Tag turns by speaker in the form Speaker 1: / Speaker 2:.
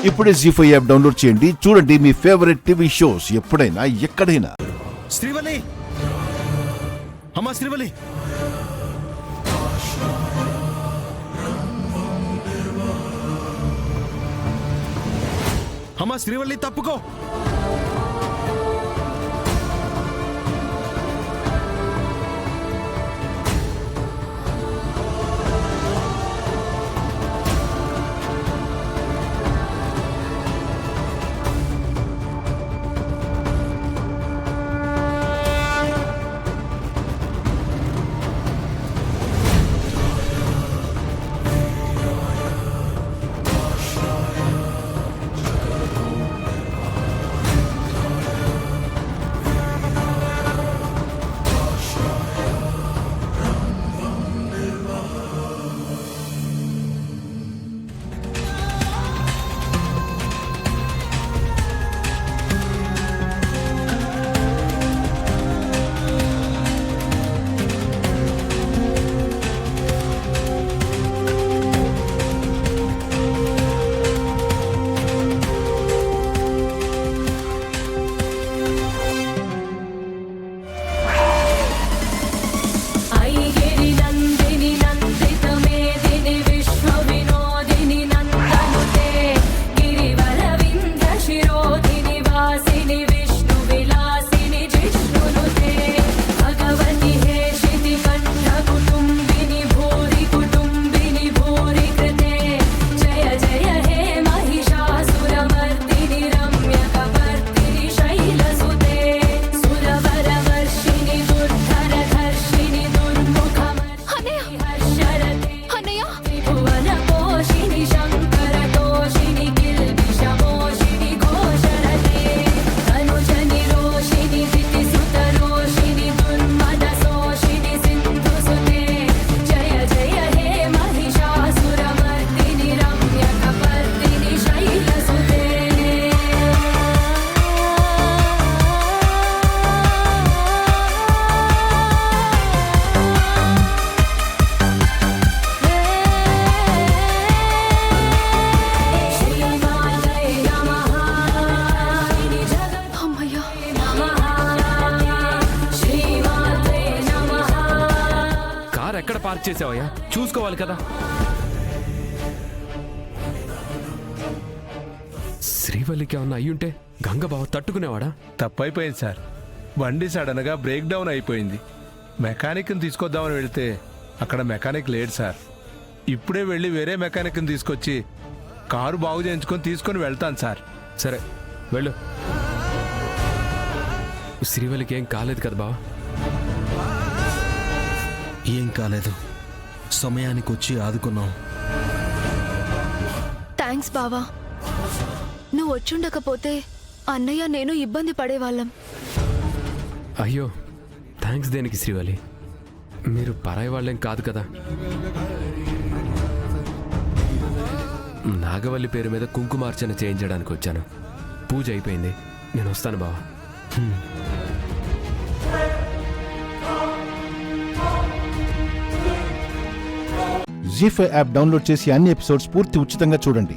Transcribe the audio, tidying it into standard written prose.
Speaker 1: ఇప్పుడే జీ5 app download చేయండి. చూడండి మీ ఫేవరెట్ టీవీ షోస్ ఎప్పుడైనా ఎక్కడైనా.
Speaker 2: శ్రీవల్లి, అమ్మా శ్రీవల్లి, అమ్మా శ్రీవల్లి తప్పుకో.
Speaker 3: ఎక్కడ పార్క్ చేసావయ్యా? చూసుకోవాలి కదా. శ్రీవల్లికి ఏమన్నా అయ్యుంటే గంగబావ తట్టుకునేవాడా?
Speaker 2: తప్పైపోయింది సార్. బండి సడన్ గా బ్రేక్ డౌన్ అయిపోయింది. మెకానిక్ని తీసుకొద్దామని వెళితే అక్కడ మెకానిక్ లేడు సార్. ఇప్పుడే వెళ్ళి వేరే మెకానిక్ని తీసుకొచ్చి కారు బాగు చేయించుకొని తీసుకొని వెళ్తాను సార్.
Speaker 3: సరే వెళ్ళు. శ్రీవల్లికి ఏం కాలేదు కదా బావా?
Speaker 4: ఏం కాలేదు, సమయానికి వచ్చి ఆదుకున్నాం.
Speaker 5: థ్యాంక్స్ బావా. నువ్వు వచ్చుండకపోతే అన్నయ్య నేను ఇబ్బంది పడేవాళ్ళం.
Speaker 3: అయ్యో థ్యాంక్స్ దేనికి శ్రీవల్లి? మీరు పరాయి వాళ్ళేం కాదు కదా. నాగవల్లి పేరు మీద కుంకుమార్చన చేయించడానికి వచ్చాను. పూజ అయిపోయింది, నేను వస్తాను బావా.
Speaker 1: జీ5 యాప్ డౌన్లోడ్ చేసి అన్ని ఎపిసోడ్స్ పూర్తి ఉచితంగా చూడండి.